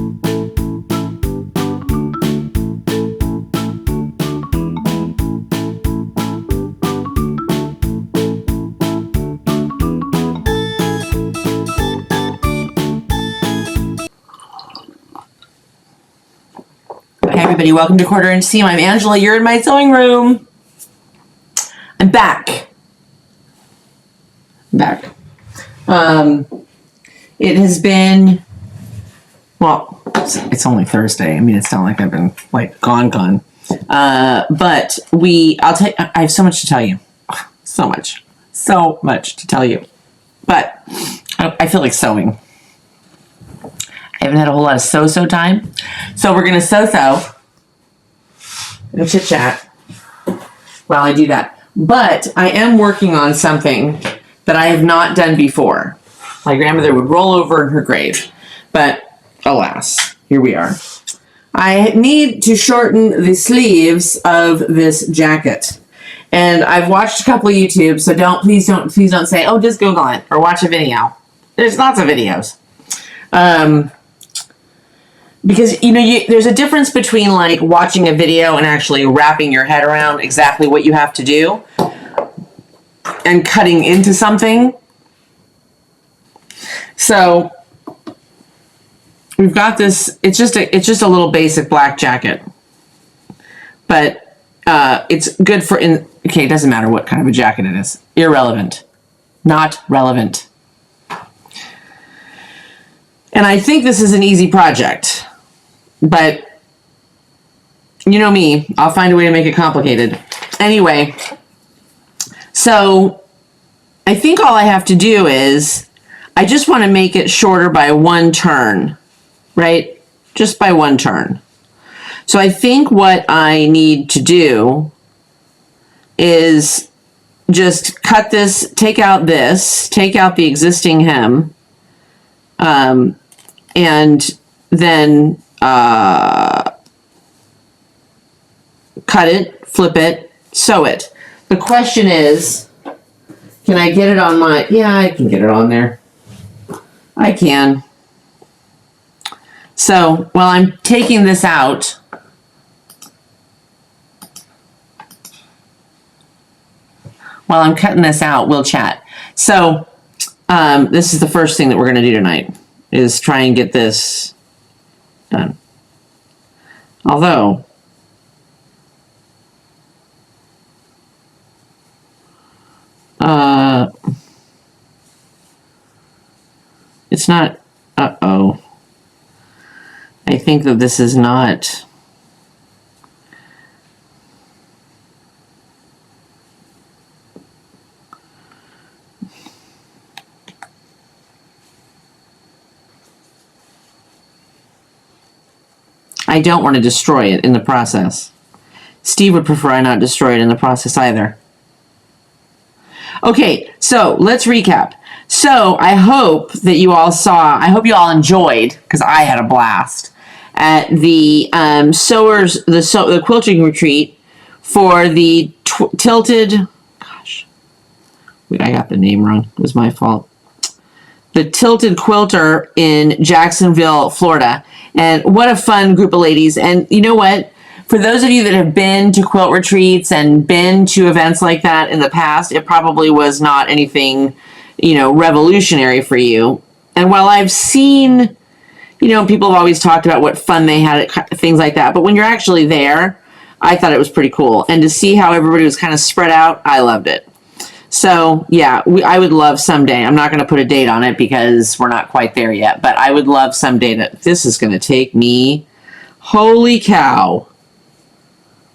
Hey everybody, welcome to Quarter Inch Seam. I'm Angela, you're in my sewing room. I'm back. It has been, well, it's only Thursday. I mean, it's not like I've been like gone. But I have so much to tell you. So much to tell you. But I feel like sewing. I haven't had a whole lot of sew time. So we're going to sew. And chit chat while I do that. But I am working on something that I have not done before. My grandmother would roll over in her grave. But alas, here we are. I need to shorten the sleeves of this jacket. And I've watched a couple of YouTubes, so please don't say, oh, just Google it or watch a video. There's lots of videos. Because, there's a difference between like watching a video and actually wrapping your head around exactly what you have to do and cutting into something. So we've got this, it's just a little basic black jacket, but it's good for, okay, it doesn't matter what kind of a jacket it is. Irrelevant. Not relevant. And I think this is an easy project. But, you know me, I'll find a way to make it complicated. Anyway, so I think all I have to do is, I just want to make it shorter by one turn, right? Just by one turn. So I think what I need to do is just cut this, take out the existing hem, and then cut it, flip it, sew it. The question is, can I get it on my, yeah, I can get it on there. I can. So while I'm taking this out, while I'm cutting this out, we'll chat. So this is the first thing that we're going to do tonight, is try and get this done. Although, it's not, uh-oh. I think that this is not, I don't want to destroy it in the process. Steve would prefer I not destroy it in the process either. Okay, so let's recap. So I hope that you all I hope you all enjoyed, because I had a blast, at the the quilting retreat for the tilted, gosh, I got the name wrong. It was my fault. The Tilted Quilter in Jacksonville, Florida. And what a fun group of ladies. And you know what? For those of you that have been to quilt retreats and been to events like that in the past, it probably was not anything, revolutionary for you. And while I've seen, people have always talked about what fun they had at things like that, but when you're actually there, I thought it was pretty cool. And to see how everybody was kind of spread out, I loved it. So, yeah, I would love someday. I'm not going to put a date on it because we're not quite there yet. But I would love someday this is going to take me. Holy cow.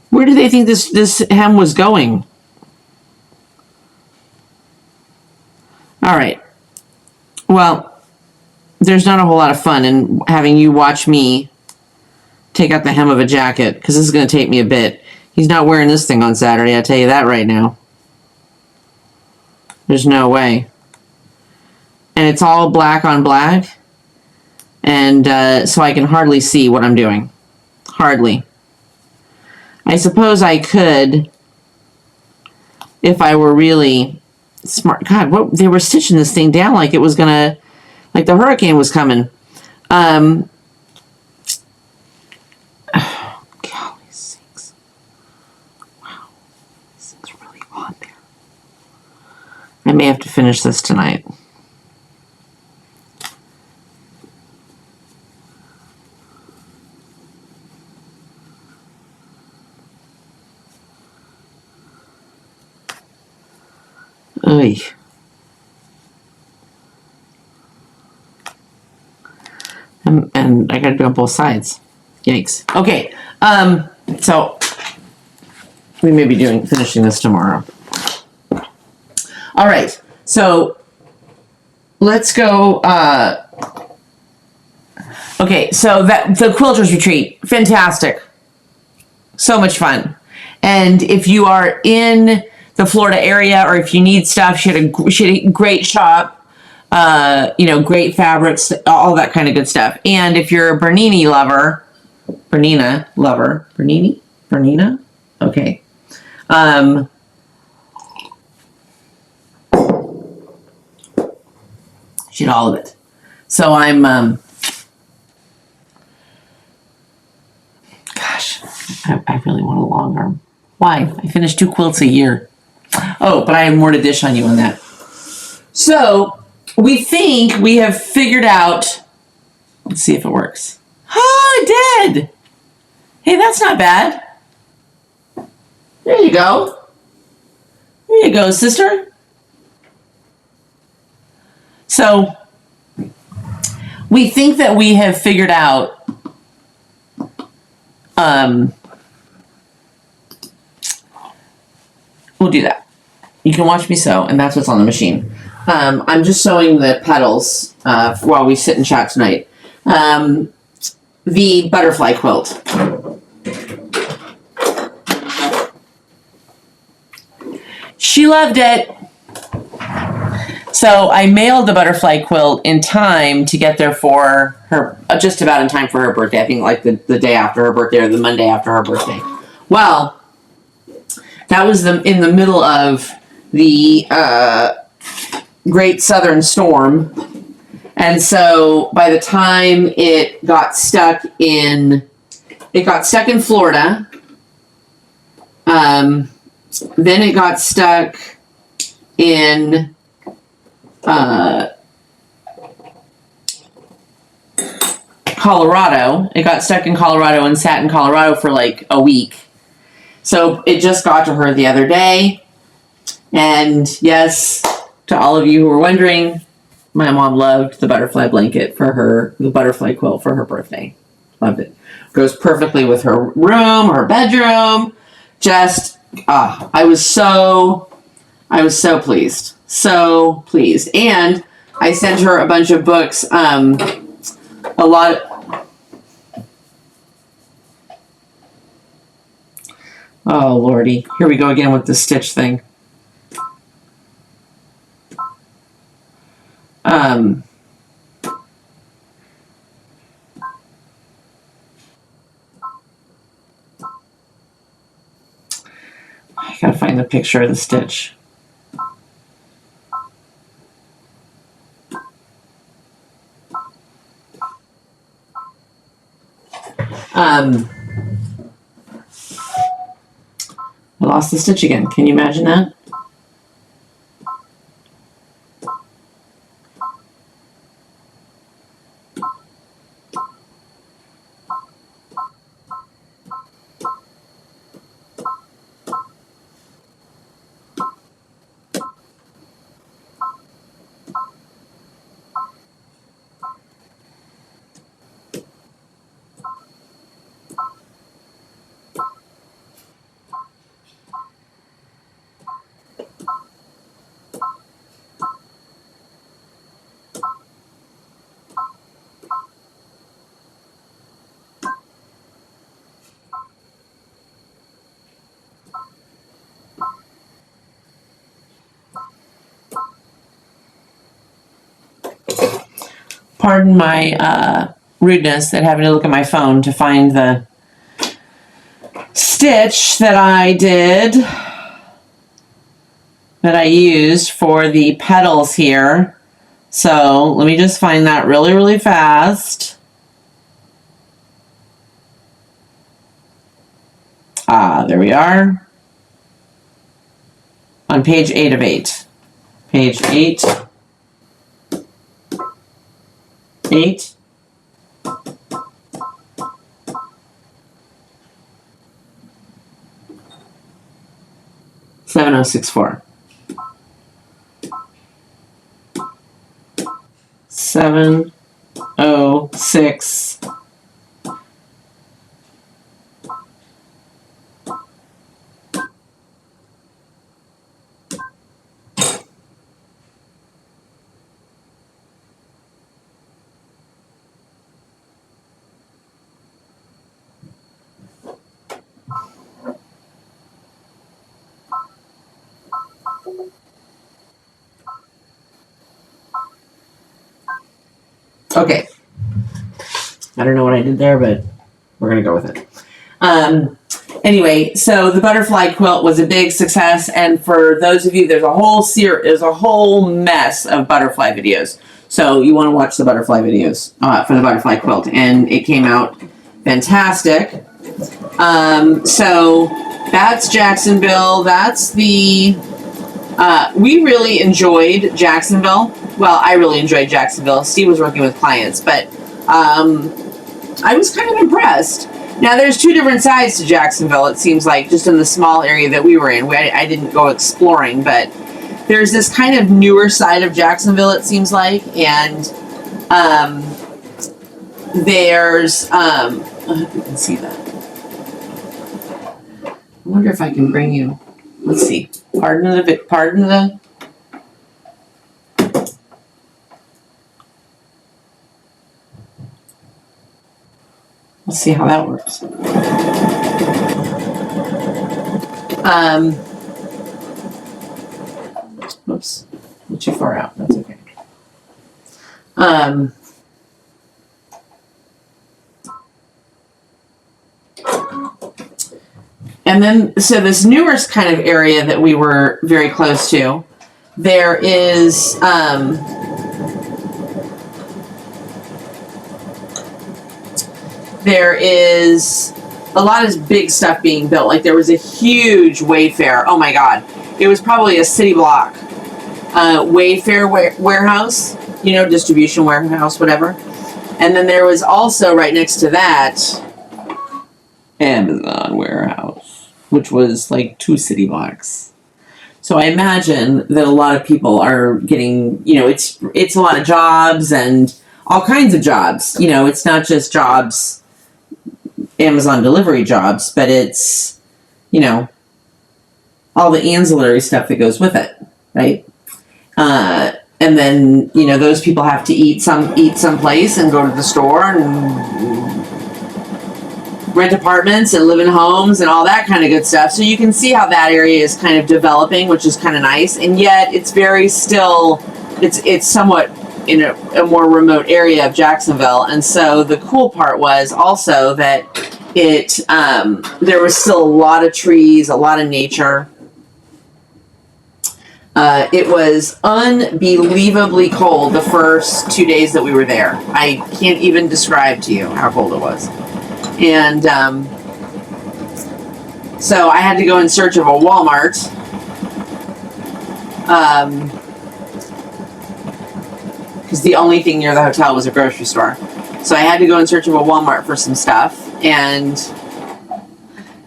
Where do they think this hem was going? All right. Well, there's not a whole lot of fun in having you watch me take out the hem of a jacket, because this is going to take me a bit. He's not wearing this thing on Saturday, I'll tell you that right now. There's no way. And it's all black on black. And so I can hardly see what I'm doing. Hardly. I suppose I could, if I were really smart. God, they were stitching this thing down like it was going to, like the hurricane was coming. may have to finish this tonight. Oy. And I gotta do on both sides. Yikes. Okay. So we may be finishing this tomorrow. All right. So let's go. Okay. So the Quilters Retreat, fantastic. So much fun. And if you are in the Florida area, or if you need stuff, she had a great shop. Great fabrics, all that kind of good stuff. And if you're a Bernina lover, okay. She had all of it. So I'm, gosh, I really want a long arm. Why? I finish 2 quilts a year. Oh, but I have more to dish on you on that. So we think we have figured out, let's see if it works. Oh, it did. Hey, that's not bad. There you go. There you go, sister. So we think that we have figured out we'll do that. You can watch me sew, and that's what's on the machine. I'm just sewing the petals while we sit and chat tonight. The butterfly quilt. She loved it. So I mailed the butterfly quilt in time to get there for her, just about in time for her birthday. I think like the day after her birthday or the Monday after her birthday. Well, that was in the middle of the Great Southern Storm. And so by the time it got stuck in Florida. Then it got stuck in Colorado. It got stuck in Colorado and sat in Colorado for like a week. So it just got to her the other day. And yes, to all of you who were wondering, my mom loved the butterfly blanket the butterfly quilt for her birthday. Loved it. Goes perfectly with her room, her bedroom. Just, I was so pleased. So pleased. And I sent her a bunch of books, a lot of, oh lordy, here we go again with the stitch thing. I gotta find the picture of the stitch. I lost the stitch again. Can you imagine that? Pardon my rudeness at having to look at my phone to find the stitch that I did, that I used for the petals here. So let me just find that really, really fast. There we are. On page 8 of 8. Page 8. 8. 7064. 706. Okay. I don't know what I did there, but we're going to go with it. Anyway, so the butterfly quilt was a big success, and for those of you, there's a whole mess of butterfly videos. So you want to watch the butterfly videos for the butterfly quilt, and it came out fantastic. So that's Jacksonville. That's the... we really enjoyed Jacksonville. Well, I really enjoyed Jacksonville. Steve was working with clients, but I was kind of impressed. Now, there's two different sides to Jacksonville, it seems like, just in the small area that we were in. I didn't go exploring, but there's this kind of newer side of Jacksonville, it seems like, and there's... you can see that. I wonder if I can bring you... Let's see. Pardon the... Let's see how that works. Oops. Not too far out. That's okay. And then, so this newer kind of area that we were very close to, there is... there is a lot of big stuff being built. Like there was a huge Wayfair. Oh my God. It was probably a city block. Wayfair warehouse, you know, distribution warehouse, whatever. And then there was also right next to that, Amazon warehouse, which was like 2 city blocks. So I imagine that a lot of people are getting, you know, it's a lot of jobs and all kinds of jobs. You know, it's not just jobs, Amazon delivery jobs, but it's, you know, all the ancillary stuff that goes with it, right? And then, you know, those people have to eat someplace and go to the store and rent apartments and live in homes and all that kind of good stuff. So you can see how that area is kind of developing, which is kind of nice. And yet it's very still, it's somewhat in a more remote area of Jacksonville. And so the cool part was also that there was still a lot of trees, a lot of nature. It was unbelievably cold the first 2 days that we were there. I can't even describe to you how cold it was. And so I had to go in search of a Walmart. Because the only thing near the hotel was a grocery store. So I had to go in search of a Walmart for some stuff. And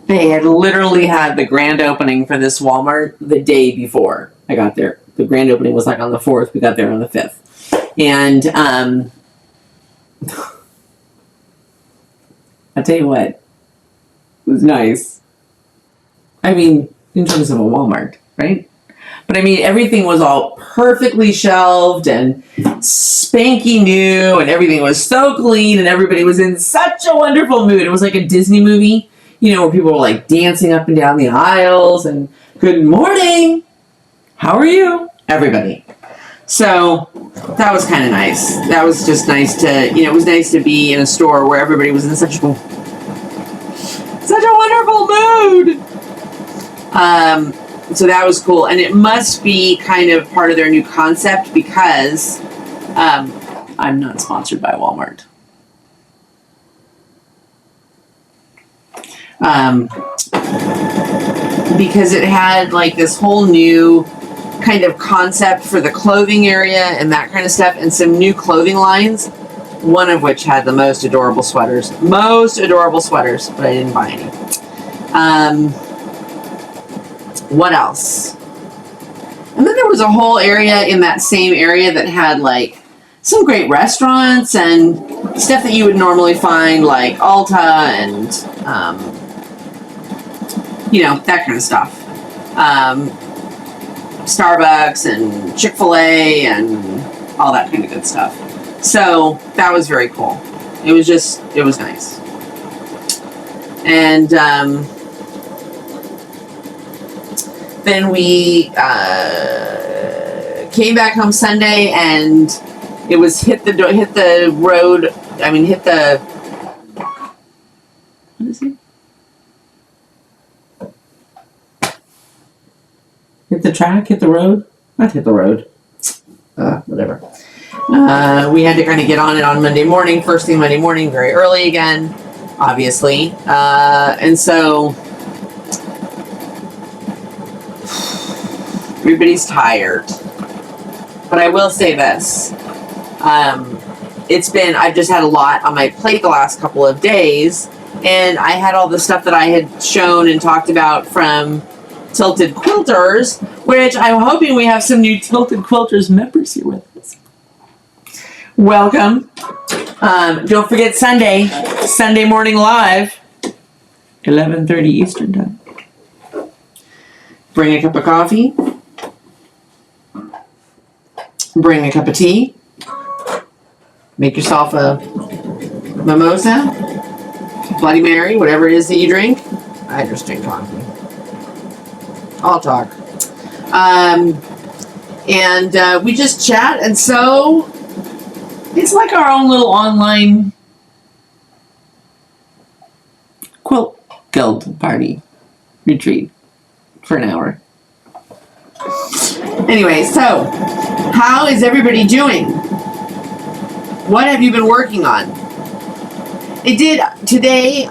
they had literally had the grand opening for this Walmart the day before I got there. The grand opening was like on the 4th. We got there on the 5th. And I'll tell you what, it was nice. I mean, in terms of a Walmart, right? But I mean, everything was all perfectly shelved and spanky new, and everything was so clean, and everybody was in such a wonderful mood. It was like a Disney movie, you know, where people were like dancing up and down the aisles and good morning, how are you, everybody. So that was kind of nice. That was just nice to, you know, it was nice to be in a store where everybody was in such a wonderful mood. So that was cool. And it must be kind of part of their new concept because I'm not sponsored by Walmart. Because it had like this whole new kind of concept for the clothing area and that kind of stuff, and some new clothing lines, one of which had the most adorable sweaters, but I didn't buy any. What else? And then there was a whole area in that same area that had like some great restaurants and stuff that you would normally find, like Alta and you know, that kind of stuff. Starbucks and Chick-fil-A and all that kind of good stuff. So that was very cool. It was nice. And then we came back home Sunday, and it was hit the road. I mean, what is it? Hit the track, hit the road? Not hit the road. Whatever. We had to kind of get on it on Monday morning, first thing Monday morning, very early again, obviously. And so everybody's tired. But I will say this. I've just had a lot on my plate the last couple of days, and I had all the stuff that I had shown and talked about from Tilted Quilters, which I'm hoping we have some new Tilted Quilters members here with us. Welcome. Don't forget Sunday morning live, 11:30 Eastern time. Bring a cup of coffee. Bring a cup of tea. Make yourself a mimosa, Bloody Mary, whatever it is that you drink. I just drink coffee. I'll talk. And we just chat, and so it's like our own little online quilt guild party retreat for an hour. Anyway, so how is everybody doing? What have you been working on? Today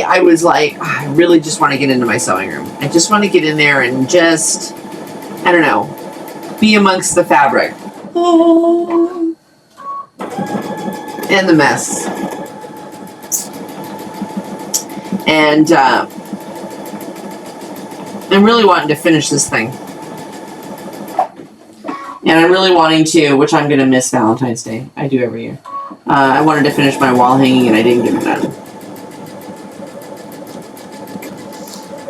I was like, I really just want to get into my sewing room. I just want to get in there and just, I don't know, be amongst the fabric. Oh. And the mess. And I'm really wanting to finish this thing. And I'm really wanting to, which I'm going to miss Valentine's Day. I do every year. I wanted to finish my wall hanging, and I didn't get it done.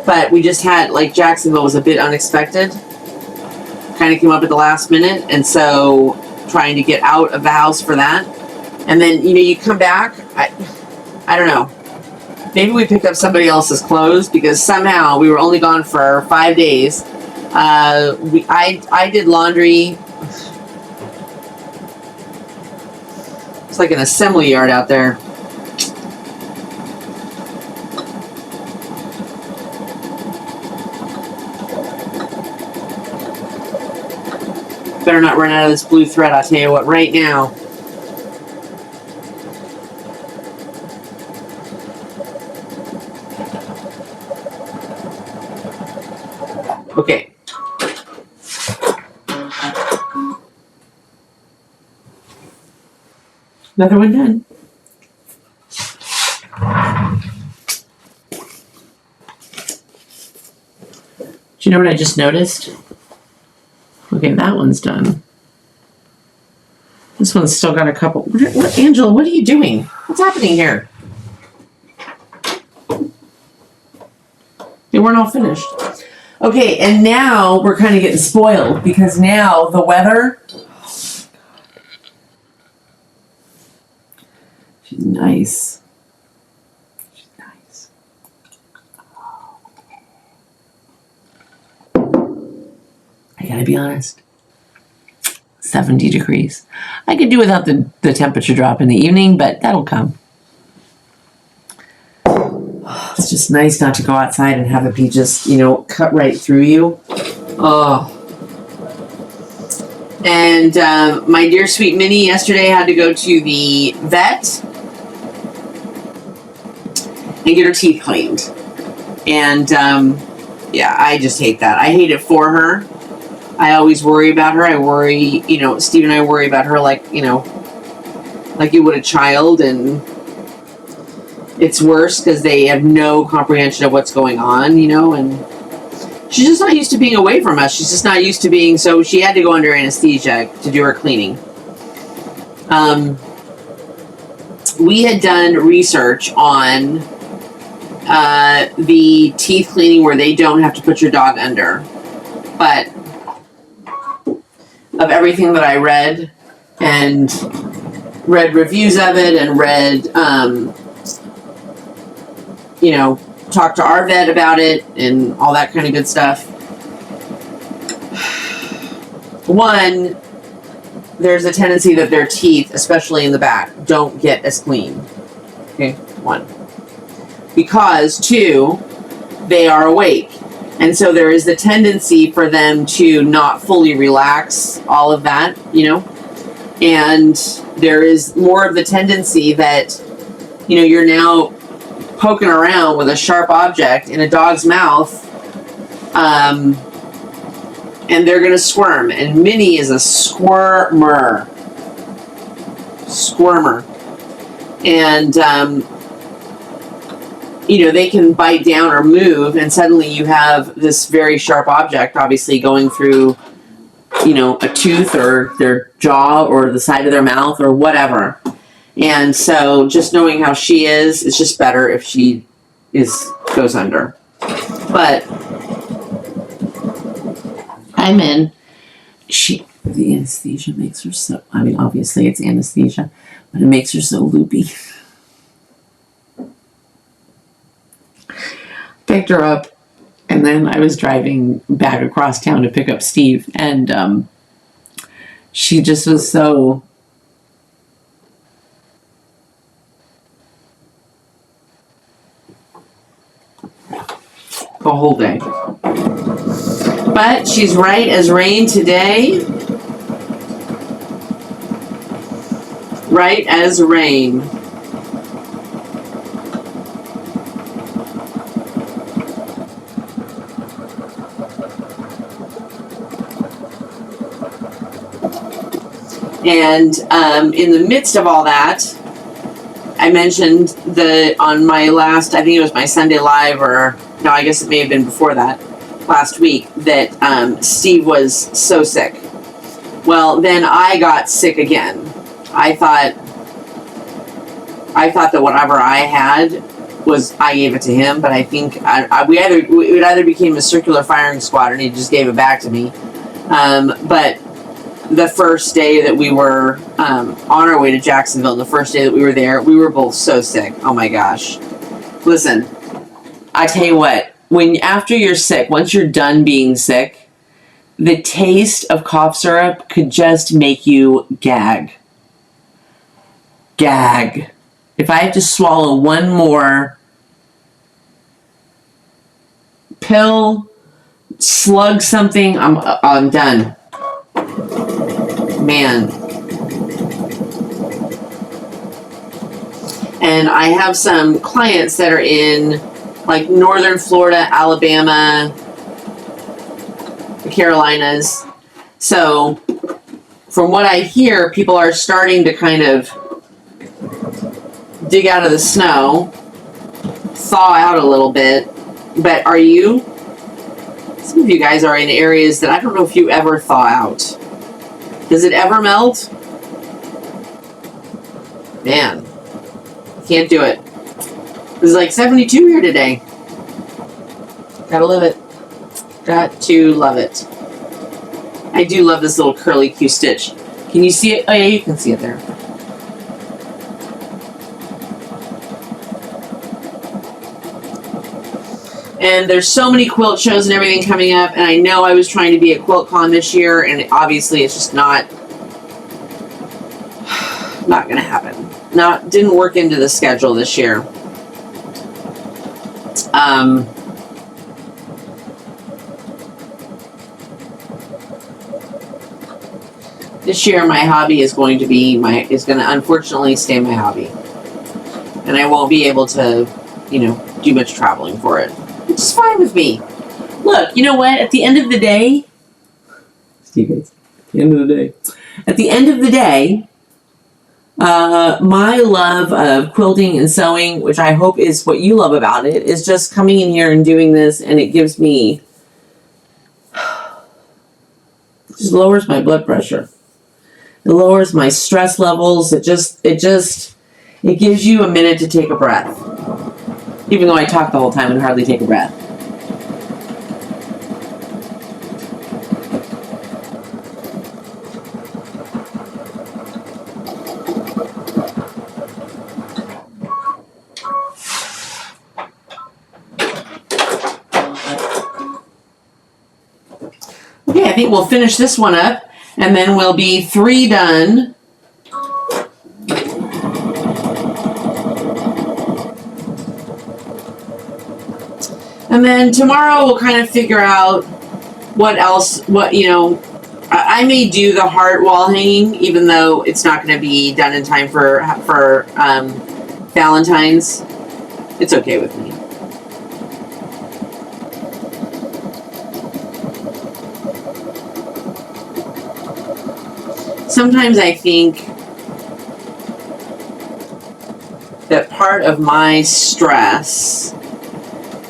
But we just had, like, Jacksonville was a bit unexpected. Kind of came up at the last minute, and so trying to get out of the house for that. And then, you know, you come back, I don't know. Maybe we picked up somebody else's clothes, because somehow we were only gone for 5 days. I did laundry. It's like an assembly yard out there. Better not run out of this blue thread, I'll tell you what, right now. Okay. Another one done. Do you know what I just noticed? Okay, that one's done. This one's still got a couple. What, Angela, what are you doing? What's happening here? They weren't all finished. Okay, and now we're kind of getting spoiled because now the weather. She's nice. She's nice. I gotta be honest. 70 degrees. I could do without the temperature drop in the evening, but that'll come. It's just nice not to go outside and have it be just, you know, cut right through you. Oh. And my dear sweet Minnie yesterday had to go to the vet and get her teeth cleaned. And yeah, I just hate that. I hate it for her. I always worry about her. I worry, Steve and I worry about her like you would a child, and it's worse because they have no comprehension of what's going on, and she's just not used to being away from us. She's just not used to being, so she had to go under anesthesia to do her cleaning. We had done research on the teeth cleaning where they don't have to put your dog under. But of everything that I read, and read reviews of it, and read, talked to our vet about it and all that kind of good stuff. One, there's a tendency that their teeth, especially in the back, don't get as clean. Okay, one. Because two, they are awake. And so there is the tendency for them to not fully relax, all of that, and there is more of the tendency that, you're now poking around with a sharp object in a dog's mouth, and they're going to squirm. And Minnie is a squirmer. And, they can bite down or move, and suddenly you have this very sharp object, obviously going through, a tooth or their jaw or the side of their mouth or whatever. And so just knowing how she is, it's just better if she goes under. But I'm in. The anesthesia makes her so, obviously it's anesthesia, but it makes her so loopy. Picked her up, and then I was driving back across town to pick up Steve, and she just was so the whole day. But she's right as rain today. Right as rain. And in the midst of all that, I mentioned on my last, I think it was my Sunday Live, or no, I guess it may have been before that, last week, that Steve was so sick. Well, then I got sick again. I thought that whatever I had I gave it to him, but I think it either became a circular firing squad and he just gave it back to me. But the first day that we were on our way to Jacksonville, and the first day that we were there, we were both so sick. Oh my gosh. Listen, I tell you what, after you're sick, once you're done being sick, the taste of cough syrup could just make you gag. Gag. If I have to swallow one more pill, slug something, I'm done. Man. And I have some clients that are in like northern Florida, Alabama, the Carolinas. So from what I hear, people are starting to kind of dig out of the snow, thaw out a little bit. But some of you guys are in areas that I don't know if you ever thaw out. Does it ever melt? Man, can't do it. It was like 72 here today. Gotta love it. Got to love it. I do love this little curly Q stitch. Can you see it? Oh yeah, you can see it there. And there's so many quilt shows and everything coming up, and I know I was trying to be at QuiltCon this year, and obviously it's just not gonna happen. Didn't work into the schedule this year. This year my hobby is going to unfortunately stay my hobby. And I won't be able to, do much traveling for it. Which is fine with me. Look, you know what? At the end of the day, See you guys. At the end of the day. At the end of the day, my love of quilting and sewing, which I hope is what you love about it, is just coming in here and doing this, and it gives me, just lowers my blood pressure. It lowers my stress levels. It gives you a minute to take a breath. Even though I talk the whole time and hardly take a breath. Okay, I think we'll finish this one up, and then we'll be 3 done. And then tomorrow we'll kind of figure out what else, I may do the heart wall hanging, even though it's not going to be done in time for Valentine's. It's okay with me. Sometimes I think that part of my stress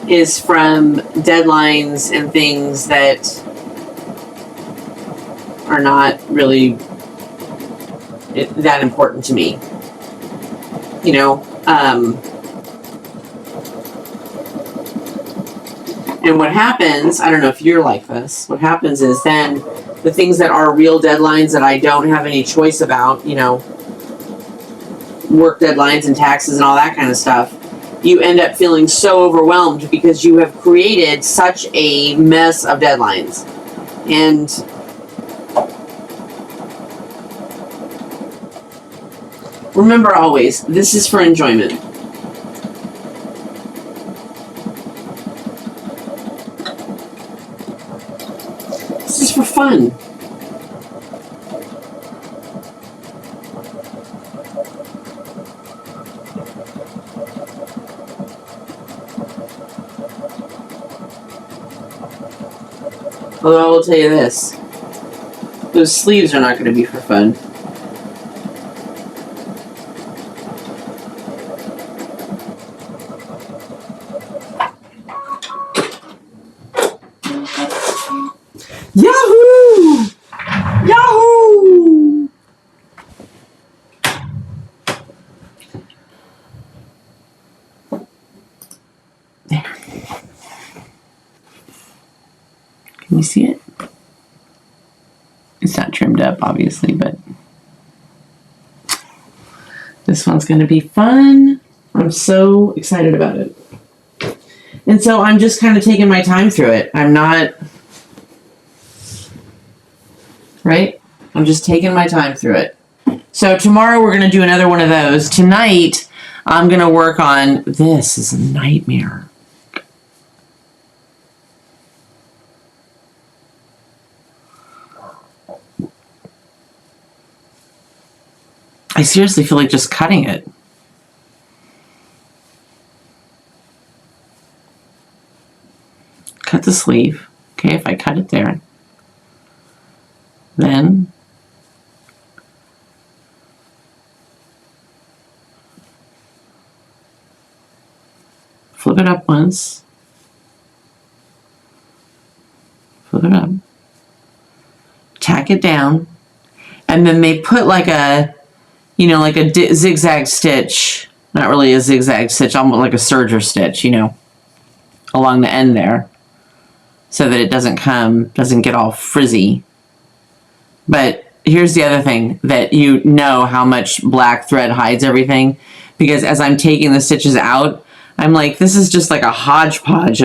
is from deadlines and things that are not really that important to me. And what happens, I don't know if you're like this, what happens is then the things that are real deadlines that I don't have any choice about, work deadlines and taxes and all that kind of stuff, you end up feeling so overwhelmed because you have created such a mess of deadlines. And remember always, this is for enjoyment. This is for fun. Although I will tell you this, those sleeves are not going to be for fun. Yahoo! Yahoo! There. Can you see it? It's not trimmed up, obviously, but this one's going to be fun. I'm so excited about it. And so I'm just kind of taking my time through it. I'm not, right? I'm just taking my time through it. So tomorrow we're going to do another one of those. Tonight, I'm going to work on, this is a nightmare. I seriously feel like just cutting it. Cut the sleeve. Okay, if I cut it there, then flip it up once, flip it up, tack it down, and then they put like a, like a zigzag stitch, not really a zigzag stitch, almost like a serger stitch, along the end there, so that it doesn't get all frizzy. But here's the other thing, that how much black thread hides everything, because as I'm taking the stitches out, I'm like, this is just like a hodgepodge